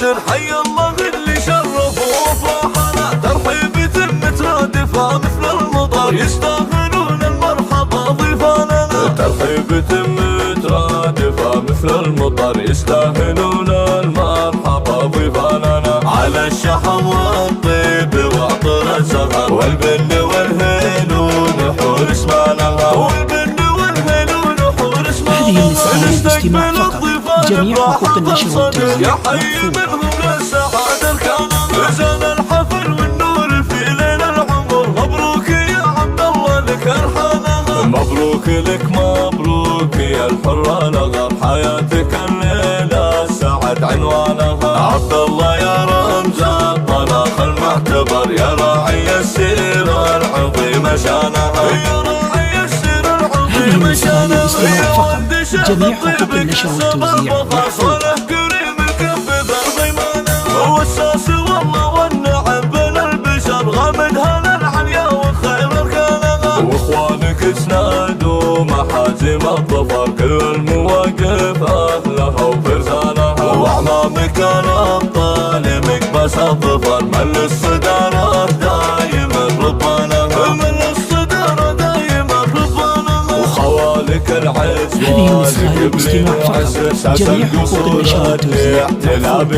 الصدر، حي الله اللي شرف وفرحنا. ترحيبة مترادفة مثل المطر، يستاهلون المرحبا ضيفاننا. ترحيبة مترادفة مثل المطر، يستاهلون المرحبا ضيفاننا. على الشحم والطيب وعطر الزهر، والبن والهيل ونحور اسمنا. والبن والهيل ونحور اسمنا. هذه الاستماع فقط، جميع حقوق النشر والتوزيع يا حي منهم للسعادة الكاملة. رزان الحفل والنور في ليل العمر، مبروك يا عبد الله لك الحنان. مبروك لك مبروك يا الحرة الأغر، حياتك الليلة سعد عنوانها. عبد الله يا رمز الطلاق المعتبر، يا راعي السيرة العظيمة شانها. يا راعي السيرة العظيمة شانها. الاستماع فقط، جميع حقوق النشر والتوزيع محفوظ. كريم الكف ذا ضيمانه، والساس والله والنعم بين البشر، غامد هلا العليا وخير اركانها. واخوانك اسنادوا محازم الظفر، كل المواقف اهلها وفرسانها. واعمامك الابطال مكبس الظفر، من الصدارة دايما ربانها. من الصدارة دايما ربانها. وخوالك العز هذه النسخة للاستماع فقط، جميع حقوق النشر والتوزيع محفوظ.